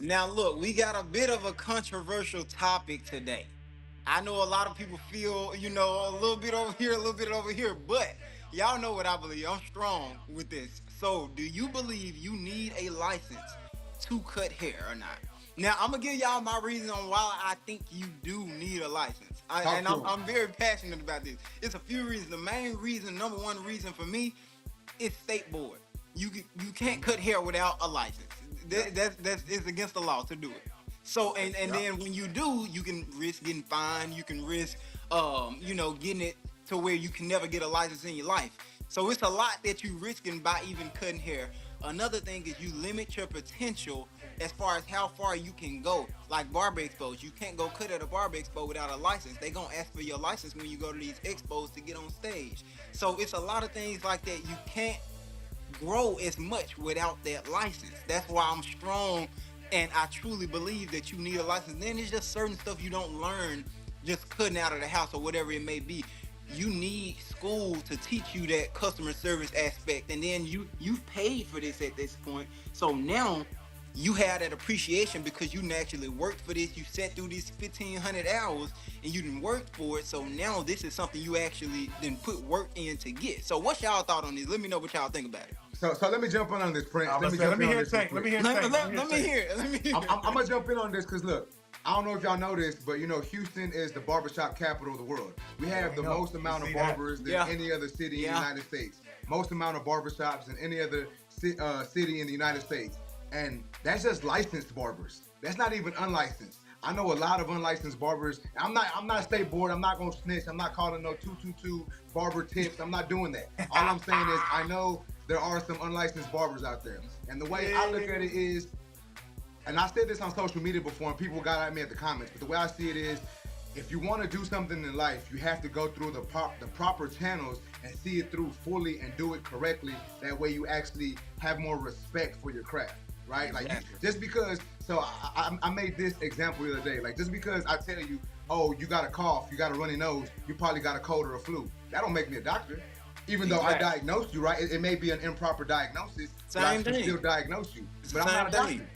Now, look, we got a bit of a controversial topic today. I know a lot of people feel, a little bit over here, a little bit over here, but y'all know what I believe. I'm strong with this. So, do you believe you need a license to cut hair or not? Now, I'm gonna give y'all my reason on why I think you do need a license. Talk And to I'm, him. I'm very passionate about this. It's a few reasons. The main reason, number one reason for me, is state board. You can't cut hair without a license. Yeah. That's it's against the law to do it. So and Yeah. then when you do, you can risk getting fined. You can risk getting it to where you can never get a license in your life. So it's a lot that you risking by even cutting hair. Another thing is you limit your potential as far as how far you can go. Like barber expos, you can't go cut at a barber expo without a license. They gonna ask for your license when you go to these expos to get on stage. So it's a lot of things like that you can't grow as much without that license. That's why I'm strong and I truly believe that you need a license. Then there's just certain stuff you don't learn just cutting out of the house or whatever it may be. You need school to teach you that customer service aspect, and then you've paid for this at this point. So now you have that appreciation because you naturally worked for this. You sat through these 1,500 hours and you didn't work for it. So now this is something you actually didn't put work in to get. So what's y'all thought on this? Let me know what y'all think about it. So let me jump in on this, Prince. I'm Let gonna me say, let jump me in on hear this real Tank. Let me quick. hear Let, Tank. let me hear it. Let me hear I'm gonna jump in on this because look, I don't know if y'all know this, but Houston is the barbershop capital of the world. We have the most amount of see that? barbers than Yeah. any other city in the Yeah. United States. Most amount of barbershops than any other city in the United States. And that's just licensed barbers. That's not even unlicensed. I know a lot of unlicensed barbers. I'm not state board. I'm not gonna snitch. I'm not calling no 222 barber tips. I'm not doing that. All I'm saying is I know there are some unlicensed barbers out there. And the way I look at it is, and I said this on social media before, and people got at me at the comments. But the way I see it is, if you want to do something in life, you have to go through the proper channels and see it through fully and do it correctly. That way, you actually have more respect for your craft, right? Like just because. So I made this example the other day. Like just because I tell you, oh, you got a cough, you got a runny nose, you probably got a cold or a flu. That don't make me a doctor. Even though I diagnosed you, right? It may be an improper diagnosis, but I Same can thing. still diagnose you. It's But the I'm not a same doctor. thing.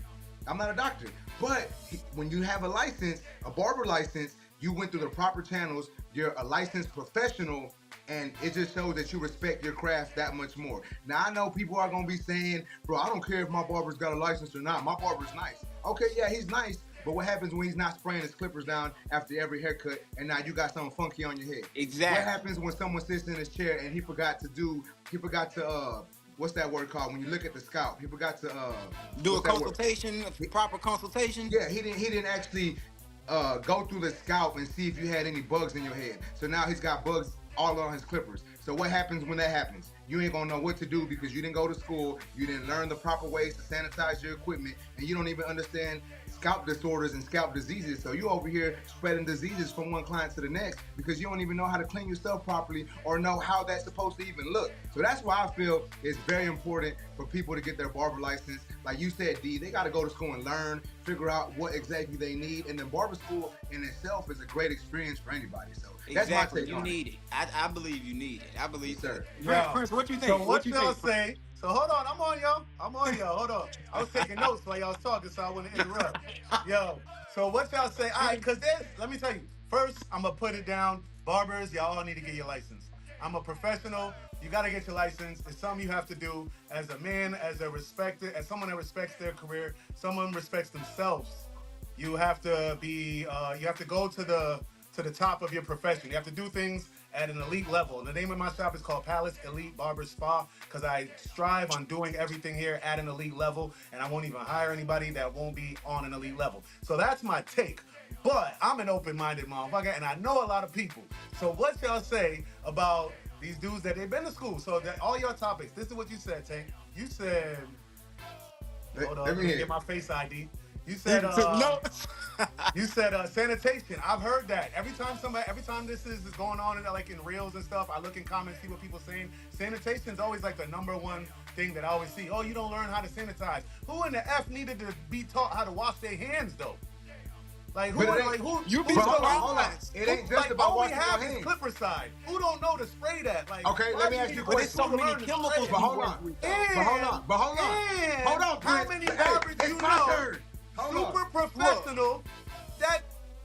I'm not a doctor. But when you have a license, a barber license, you went through the proper channels. You're a licensed professional, and it just shows that you respect your craft that much more. Now I know people are gonna be saying, "Bro, I don't care if my barber's got a license or not. My barber's nice." Okay, yeah, he's nice. But what happens when he's not spraying his clippers down after every haircut, and now you got something funky on your head? Exactly. What happens when someone sits in his chair and he forgot to what's that word called? When you look at the scalp, he forgot to Do a what's that word? consultation, a proper consultation. Yeah, he didn't actually go through the scalp and see if you had any bugs in your head. So now he's got bugs all on his clippers. So what happens when that happens? You ain't gonna know what to do because you didn't go to school, you didn't learn the proper ways to sanitize your equipment, and you don't even understand scalp disorders and scalp diseases. So you over here spreading diseases from one client to the next because you don't even know how to clean yourself properly or know how that's supposed to even look. So that's why I feel it's very important for people to get their barber license. Like you said, D, they got to go to school and learn, figure out what exactly they need, and then barber school in itself is a great experience for anybody. So that's Exactly. my take You on it. need it. I believe you need it. I believe Yes, sir. Yo, Prince, what you think? so what you y'all think? say? So hold on, I'm on y'all. I'm on y'all. Hold on. I was taking notes while y'all was talking, so I wouldn't interrupt. Yo, so what y'all say? All right, because let me tell you. First, I'm gonna put it down. Barbers, y'all all need to get your license. I'm a professional. You gotta get your license. It's something you have to do as a man, as someone that respects their career, someone respects themselves. You have to be. You have to go to the top of your profession. You have to do things at an elite level. The name of my shop is called Palace Elite Barber Spa because I strive on doing everything here at an elite level, and I won't even hire anybody that won't be on an elite level. So that's my take. But I'm an open-minded motherfucker, and I know a lot of people. So what y'all say about these dudes that they've been to school? So that all your topics. This is what you said, Tank. You said, hold on, Let let me me hear get it. my face ID. You said, No. you said sanitation. I've heard that. Every time this is going on in like in reels and stuff, I look in comments, see what people saying. Sanitation is always like the number one thing that I always see. Oh, you don't learn how to sanitize. Who in the F needed to be taught how to wash their hands though? Like who? But it ain't- Like who? You be who- But hold on. surprised. It ain't who- just like, about all we washing have your is hands. clipper side. Who don't know to spray that? Like, Okay, why let me do you ask need you a to go But to there's question. so school to many learn to chemicals spray we it? But hold work on. with. But hold on. And Hold on, how Prince. many Hey, barbers it's you my know turn. Hold who look. professional that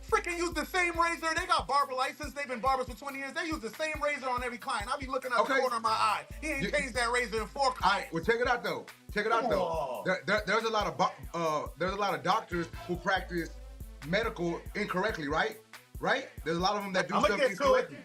freaking use the same razor. They got barber license. They've been barbers for 20 years. They use the same razor on every client. I be looking at the Okay. corner of my eye. He ain't You- changed that razor in 4 All right, clients. well, check it out though. Check it out Come though. on. There's a lot of doctors who practice medical incorrectly, right? Right? There's a lot of them that do I'ma stuff get to it. incorrectly.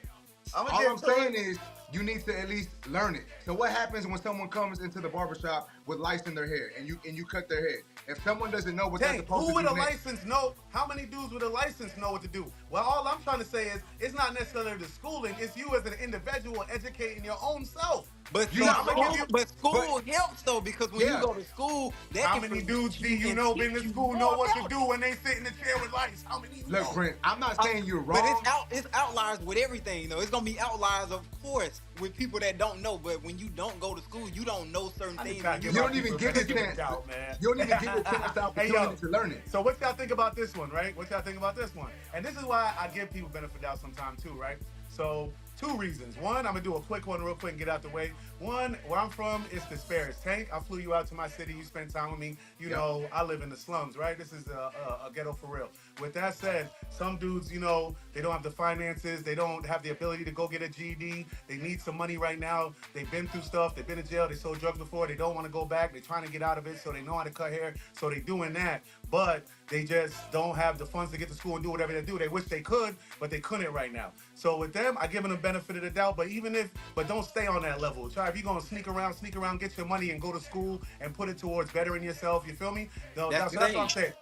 I'ma All get I'm to saying it. is you need to at least learn it. So what happens when someone comes into the barbershop with lice in their hair and you cut their head? If someone doesn't know what they're Dang, supposed who to with do a next, license know? How many dudes with a license know what to do? Well, all I'm trying to say is it's not necessarily the schooling. It's you as an individual educating your own self. But You see, know, I'ma give you- but school helps though, because when you Yeah. go to school, that How can many present dudes do you and know teach been to you school more know what to about do when they sit in the chair with lights? How many you look, know? Brent, I'm not saying you're But wrong. it's outliers with everything though. It's gonna be outliers, of course, with people that don't know. But when you don't go to school, you don't know certain I just things. gotta and give You my don't even people get the the benefit of chance. doubt, man. You don't even get the chance the Hey, opportunity yo. to learn it. So what y'all think about this one, right? What y'all think about this one? And this is why I give people benefit of doubt sometimes too, right? So 2 reasons. One, I'm gonna do a quick one real quick and get out the way. One, where I'm from, it's the Spares. Tank, I flew you out to my city. You spent time with me. You Yep. know, I live in the slums, right? This is a ghetto for real. With that said, some dudes, you know, they don't have the finances. They don't have the ability to go get a GED. They need some money right now. They've been through stuff. They've been in jail. They sold drugs before. They don't want to go back. They're trying to get out of it, so they know how to cut hair. So they doing that, but they just don't have the funds to get to school and do whatever they do. They wish they could, but they couldn't right now. So with them, I give them the benefit of the doubt. But don't stay on that level. Try if you're gonna sneak around, get your money and go to school and put it towards bettering yourself. You feel me? No, That's that's what I'm the saying.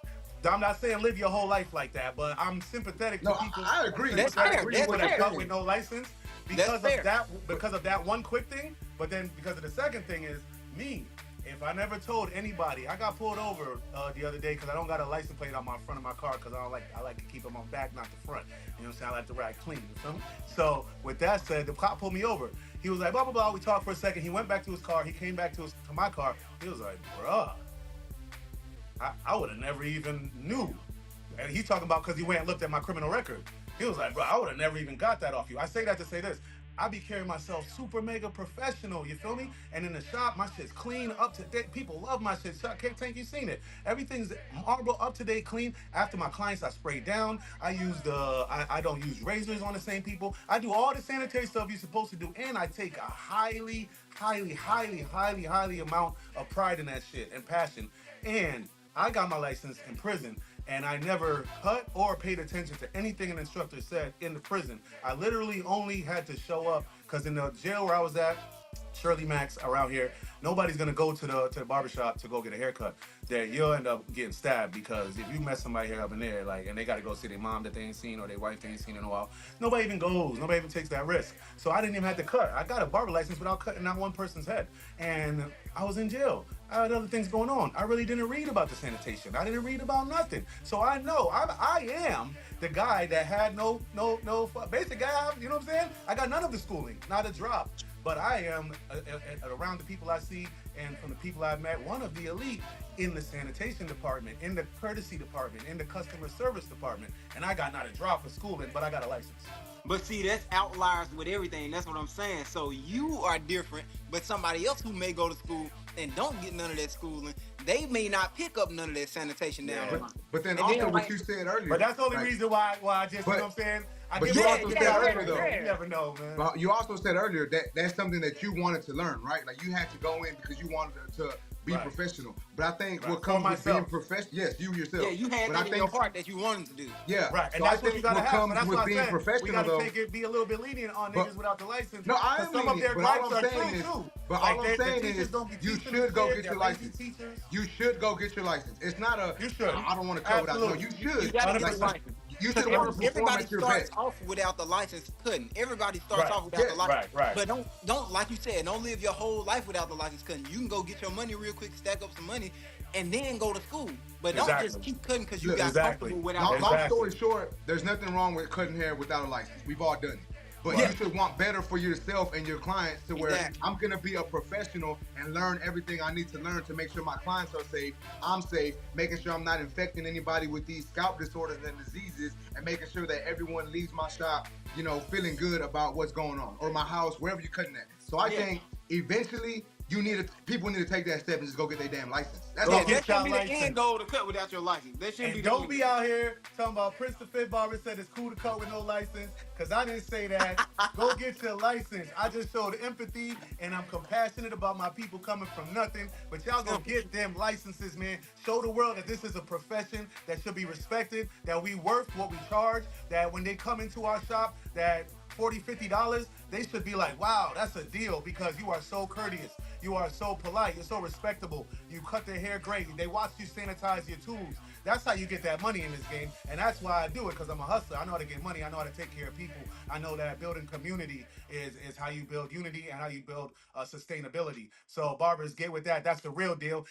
I'm not saying live your whole life like that, but I'm sympathetic No, to people. I agree. That's sympathetic fair. to That's people that fair. come with no license because fair. of that one quick thing. But then because of the second thing is me. If I never told anybody, I got pulled over the other day because I don't got a license plate on my front of my car because I like to keep them on back, not the front. You know what I'm saying? I like to ride clean. You feel me? So with that said, the cop pulled me over. He was like, blah blah blah. We talked for a second. He went back to his car. He came back to my car. He was like, bruh, I would have never even knew. And he's talking about because he went and looked at my criminal record. He was like, bro, I would have never even got that off you. I say that to say this. I be carrying myself super mega professional, you feel me? And in the shop, my shit's clean, up to date. People love my shit. Can't think you seen it. Everything's marble, up to date, clean. After my clients, I spray down. I don't use razors on the same people. I do all the sanitary stuff you're supposed to do, and I take a highly amount of pride in that shit and passion. And I got my license in prison, and I never cut or paid attention to anything an instructor said in the prison. I literally only had to show up because in the jail where I was at, Shirley Max around here, nobody's gonna go to the barbershop to go get a haircut. That you'll end up getting stabbed because if you mess somebody here up in there, like, and they gotta go see their mom that they ain't seen or their wife they ain't seen in a while, nobody even goes. Nobody even takes that risk. So I didn't even have to cut. I got a barber license without cutting not one person's head, and I was in jail. I had other things going on. I really didn't read about the sanitation. I didn't read about nothing. So I know I am the guy that had no basic guy. You know what I'm saying? I got none of the schooling, not a drop. But I am around the people I see and from the people I've met, one of the elite in the sanitation department, in the courtesy department, in the customer service department. And I got not a drop for schooling, but I got a license. But see, that's outliers with everything. That's what I'm saying. So you are different, but somebody else who may go to school and don't get none of that schooling, they may not pick up none of that sanitation down the line. But then And also then, what like- you said earlier. But that's the only like, reason why I just, you know what I'm saying? I but give you it also up to said that. earlier, though. You never know, man. Well, you also said earlier that that's something that you wanted to learn, right? Like you had to go in because you wanted to be Right. professional. But I think Right. what For comes with being myself. professional, yes, you yourself. Yeah, you had but that I in your think, heart that you wanted to do. yeah, Right, and so I that's what you think gotta what have. So comes that's with why I being said we professional, gotta though. be a little bit lenient on But- niggas without the license. No, I 'Cause am some of lenient, their but gripes all are I'm saying true is, too. but Like all I'm the saying teachers is, don't be you teaching should the go shit, get they're your lazy license. teachers. You should go get your license. It's not a. You should. I don't want to cut without. No, Absolutely. you should. You gotta get Like, your license. you Because should want to perform everybody at your starts best. off without the license cutting. Everybody starts Right. off without Yeah, the license. right. But don't like you said, don't live your whole life without the license cutting. You can go get your money real quick, stack up some money, and then go to school. But don't Exactly. just keep cutting because you Look, got exactly. comfortable without Long, the long license. Exactly. story short, there's nothing wrong with cutting hair without a license. We've all done it. But Right. you should want better for yourself and your clients to where Exactly. I'm going to be a professional and learn everything I need to learn to make sure my clients are safe, I'm safe, making sure I'm not infecting anybody with these scalp disorders and diseases, and making sure that everyone leaves my shop, feeling good about what's going on, or my house, wherever you're cutting at. So I Yeah. think eventually People need to take that step and just go get their damn license. That's Go Yeah, all I'm that get saying. shouldn't y'all be the end license. goal to cut without your license. That shouldn't be And the don't end be goal. out here talking about Prince the Fit Barber said it's cool to cut with no license, because I didn't say that. Go get your license. I just showed empathy and I'm compassionate about my people coming from nothing. But y'all go Simple. get them licenses, man. Show the world that this is a profession that should be respected, that we worth what we charge, that when they come into our shop, that 40, $50, they should be like, wow, that's a deal because you are so courteous. You are so polite. You're so respectable. You cut their hair great. They watch you sanitize your tools. That's how you get that money in this game. And that's why I do it, because I'm a hustler. I know how to get money. I know how to take care of people. I know that building community is how you build unity and how you build sustainability. So, barbers, get with that. That's the real deal.